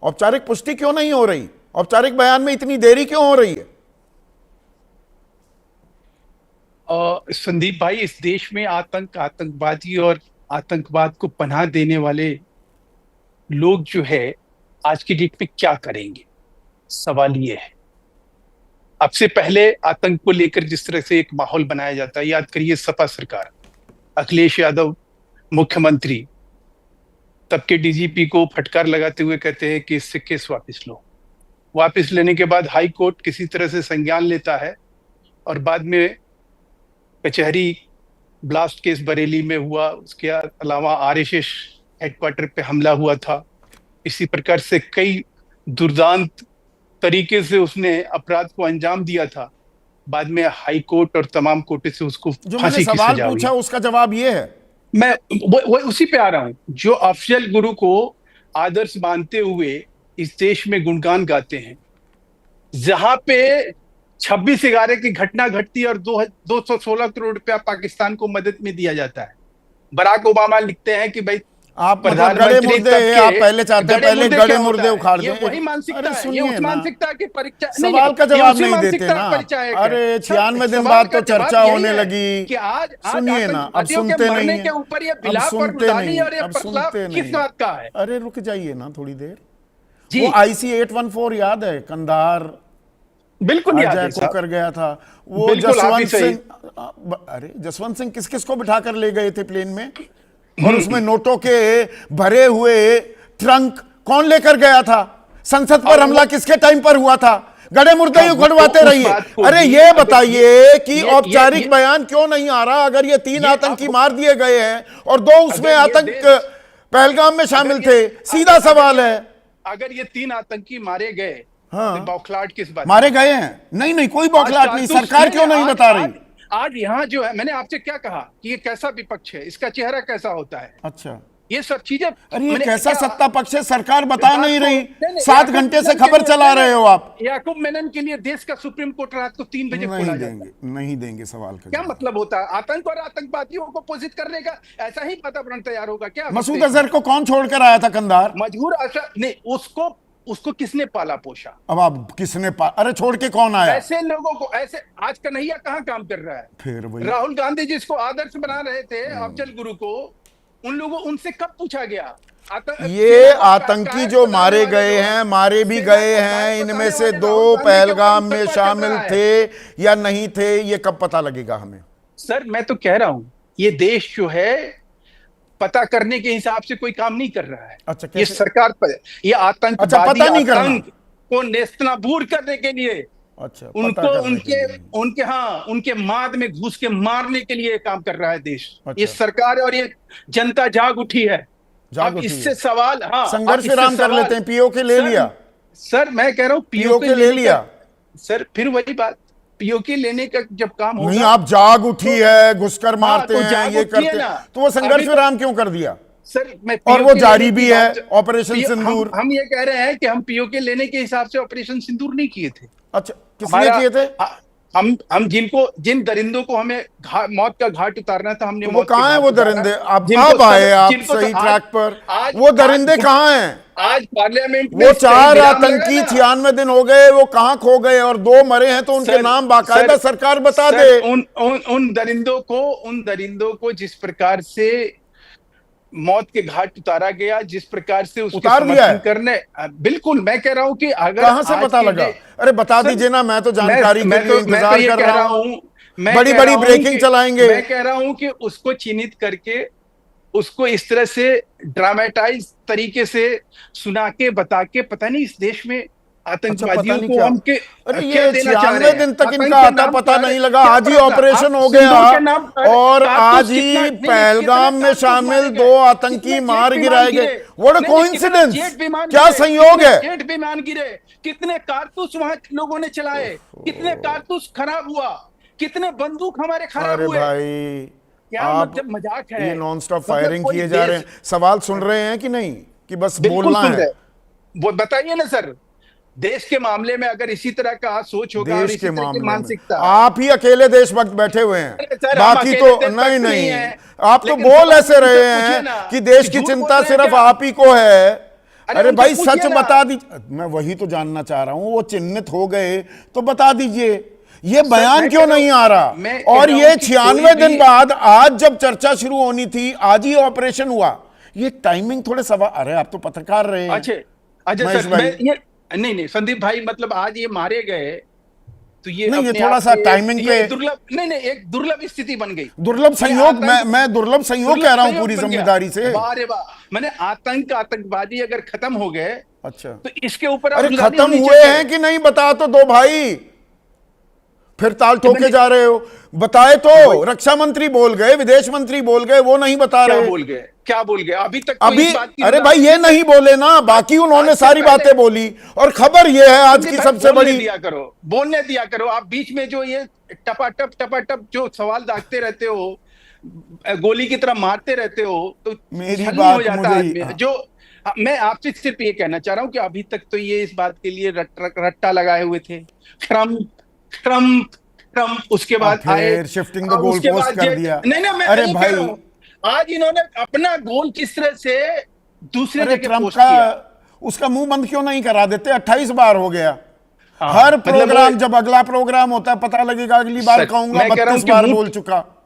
औपचारिक पुष्टि क्यों नहीं हो रही? औपचारिक बयान में इतनी देरी क्यों हो रही है? संदीप भाई, इस देश में आतंकवादी और आतंकवाद को पनाह देने वाले लोग जो है आज की डेट में क्या करेंगे, सवाल ये है। अब से पहले आतंक को लेकर जिस तरह से एक माहौल बनाया जाता है, याद करिए सपा सरकार, अखिलेश यादव मुख्यमंत्री, तब के डीजीपी को फटकार लगाते हुए कहते हैं कि इससे केस वापस लो। वापस लेने के बाद हाई कोर्ट किसी तरह से संज्ञान लेता है और बाद में कचहरी ब्लास्ट केस बरेली में हुआ, उसके अलावा आरएसएस हेडक्वार्टर पे हमला हुआ था। इसी प्रकार से कई दुर्दांत तरीके से उसने अपराध को अंजाम दिया था। बाद में हाई कोर्ट और तमाम कोर्ट से उसको जो मैंने फांसी की सवाल सजा हुई। पूछा उसका जवाब ये है। मैं वो उसी पे आ रहा हूं। जो अफजल गुरु को आदर्श मानते हुए इस देश में गुणगान गाते हैं, जहां पे 26/11 की घटना घटती है और 216 करोड़ रुपया पाकिस्तान को मदद में दिया जाता है। बराक ओबामा लिखते हैं कि भाई आप मतलब गड़े मुर्दे, आप पहले चाहते हैं पहले गड़े मुर्दे उखाड़ दें। वही मानसिकता अरे है, ये सुनिए उस ना, मानसिकता की परीक्षा, सवाल का जवाब नहीं देते ना। अरे 96 दिन बाद तो चर्चा होने लगी कि आज सुनिए ना, अब सुनते नहीं के ऊपर ये अब बिलाप और सुनते रुदाली नहीं और ये अब प्रलाप सुनते किस नहीं। बात का है? अरे रुक जाइए ना थोड़ी देर। जी वो IC 814 याद है, कंधार बिल्कुल याद है अजय को साहब। कर गया था वो। बिल्कुल, आप भी जसवंत सही। सिंह, अरे जसवंत सिंह किस किस को बिठा कर ले गए थे प्लेन में? और उसमें नोटों के भरे हुए ट्रंक कौन लेकर गया था? संसद पर हमला किसके टाइम पर हुआ था? गड़े मुर्दे ही उखड़वाते रहिए। अरे ये बताइए कि औपचारिक बयान क्यों नहीं आ रहा? अगर ये 3 आतंकी मार दिए गए हैं और 2 उसमें आतंक पहलगाम में शामिल थे, सीधा सवाल है। अगर ये 3 आतंकी मारे गए, हाँ, तो बौखलाहट किस बात? मारे गए हैं? नहीं नहीं, कोई बौखलाहट नहीं। सरकार क्यों नहीं बता रही? आज यहाँ जो है, मैंने आपसे क्या कहा कि ये कैसा विपक्ष है, इसका चेहरा कैसा होता है, अच्छा, ये सब चीजें। अरे ये कैसा सत्ता पक्ष है? सरकार बता नहीं रही। 7 घंटे से खबर चला रहे हो आप। याकूब मेनन के लिए देश का सुप्रीम कोर्ट रात को 3 बजे खोला जाता है। नहीं देंगे सवाल का क्या मतलब होता है? आतंक और आतंकवादियों को पोषित करने का ऐसा ही वातावरण तैयार होगा क्या? मसूद अजहर को कौन छोड़कर आया था कंधार? मजबूर असर नहीं, उसको किसने पाला पोषा? अब आप किसने अरे छोड़ के कौन आया? ऐसे लोगों को, ऐसे आज कन्हैया कहाँ काम कर रहा है? फिर वही राहुल गांधी जिसको आदर्श बना रहे थे अफजल गुरु को, उनसे कब पूछा गया? ये आतंकी जो मारे गए हैं, मारे भी गए हैं, इनमें से 2 पहलगाम में शामिल थे या नहीं थे, ये कब पता लगेगा हमें? सर मैं तो कह रहा हूं, ये देश जो है पता करने के हिसाब से कोई काम नहीं कर रहा है। अच्छा, ये सरकार पर, ये आतंकवादी पता नहीं आतंक को नेस्तनाबूद करने के लिए, अच्छा, उनको उनके माद में घुस के मारने के लिए काम कर रहा है देश। ये सरकार और ये जनता जाग उठी है। अब इससे सवाल, हाँ, संघर्ष विराम कर लेते हैं। POK ले लिया सर, मैं कह रहा हूँ POK ले लिया सर। फिर वही बात, POK लेने का जब काम होगा, नहीं, आप जाग उठी है, घुसकर मारते हैं, ये करते हैं, तो वो संघर्ष विराम क्यों कर दिया सर? और वो जारी भी है ऑपरेशन सिंदूर। हम ये कह रहे हैं कि हम POK लेने के हिसाब से ऑपरेशन सिंदूर नहीं किए थे। अच्छा, किसने किए थे? हम जिन दरिंदों को हमें मौत का घाट उतारना था, हमने। तो वो कहाँ है वो दरिंदे? अब आए आप सही ट्रैक पर। वो दरिंदे कहाँ हैं? आज पार्लियामेंट में वो 4 आतंकी 96 दिन हो गए, वो कहाँ खो गए? और 2 मरे हैं तो उनके नाम बाकायदा सरकार बता दे। उन दरिंदों को जिस प्रकार से मौत के घाट उतारा गया, जिस प्रकार से उसके समर्थन करने, बिल्कुल मैं कह रहा हूं कि अगर कहां से पता लगा? अरे बता दीजिए ना, मैं तो जानकारी के लिए इंतजार कर रहा हूं। बड़ी बड़ी ब्रेकिंग चलाएंगे। मैं कह रहा हूं कि उसको चिन्हित करके, उसको इस तरह से ड्रामेटाइज तरीके से सुना के, बता के, पता नहीं इस देश में आतंकवादियों को हम के, अरे ये 96 दिन तक इनका आता पता नहीं लगा। आज ही ऑपरेशन हो गया और आज ही पहलगाम में शामिल 2 आतंकी मार गिराए गए। What a coincidence! क्या संयोग है? जेट विमान गिरे, कितने कारतूस वहां लोगों ने चलाए, कितने कारतूस खराब हुआ, कितने बंदूक हमारे खराब हुए। भाई क्या मतलब मजाक है? ये नॉन स्टॉप फायरिंग किए जा रहे हैं। सवाल सुन रहे हैं कि नहीं, कि बस बोलना है? वो बताइए ना सर, देश के मामले में अगर इसी तरह का सोच होगा, देश के मामले मानसिकता, आप ही अकेले देशभक्त बैठे हुए हैं, बाकी तो नहीं। आप तो बोल ऐसे रहे हैं कि देश की चिंता सिर्फ आप ही को है। अरे उनसे भाई पूछिए सच ना। बता दीजिए, मैं वही तो जानना चाह रहा हूं, वो चिन्हित हो गए तो बता दीजिए, ये बयान मैं क्यों कह रहा नहीं हूं- आ रहा? मैं कह और रहा ये हूं कि 96 कोई दिन भी- बाद आज जब चर्चा शुरू होनी थी, आज ही ऑपरेशन हुआ, ये टाइमिंग थोड़े सवा, अरे आप तो पत्रकार रहे हैं अच्छा अच्छा महेश सर, भाई। मैं ये नहीं संदीप भाई, मतलब आज ये मारे गए तो ये नहीं, ये अपने थोड़ा आप सा में टाइमिंग पे ये दुर्लभ, नहीं एक दुर्लभ स्थिति बन गई। दुर्लभ मैंने संयोग, मैं आतंक मैं दुर्लभ संयोग दुर्लभ कह रहा हूं संयोग पूरी बन गया। जिम्मेदारी से। वाह रे वाह, मैंने आतंकवादी अगर खत्म हो गए अच्छा, तो इसके ऊपर अरे आंदोलन खत्म होनी हुए चाहिए। हैं कि नहीं बता तो दो भाई, फिर ताल ठोके मैंने- जा रहे हो। बताए तो, वही- रक्षा मंत्री बोल गए, विदेश मंत्री बोल गए, वो नहीं बता क्या रहे। बोल गए, क्या बोल गए? अभी तक तो अभी इस बात की अरे भाई ये नहीं बोले ना, बाकी उन्होंने आज से सारी पहले- बातें बोली। और खबर ये है आज की भाई सबसे बोलने बड़ी, दिया करो, बोलने दिया करो। आप बीच में जो ये टपाटप जो सवाल दागते रहते हो, गोली की तरह मारते रहते हो, तो मेरी छलनी बात हो जाता मुझे आदमी। जो मैं आपसे सिर्फ ये कहना चाह रहा हूं कि अभी तक तो ये इस बात के लिए रट्टा लगाए हुए थे, ट्रम्प ट्रम्प ट्रम्प, उसके बाद आए, फिर शिफ्टिंग द और गोल उसके पोस्ट बाद कर ये दिया। नहीं मैं अरे नहीं कह भाई, रहा हूं। आज इन्होंने अपना गोल किस तरह से दूसरे अरे जगह ट्रंप पोस्ट का किया। उसका मुंह बंद क्यों नहीं करा देते? 28 बार हो गया। हाँ, हर मतलब प्रोग्राम, जब अगला प्रोग्राम होता है पता लगेगा, अगली बार कहूंगा मैं कह रहा हूं 32 कि बार मुंह- बोल चुका।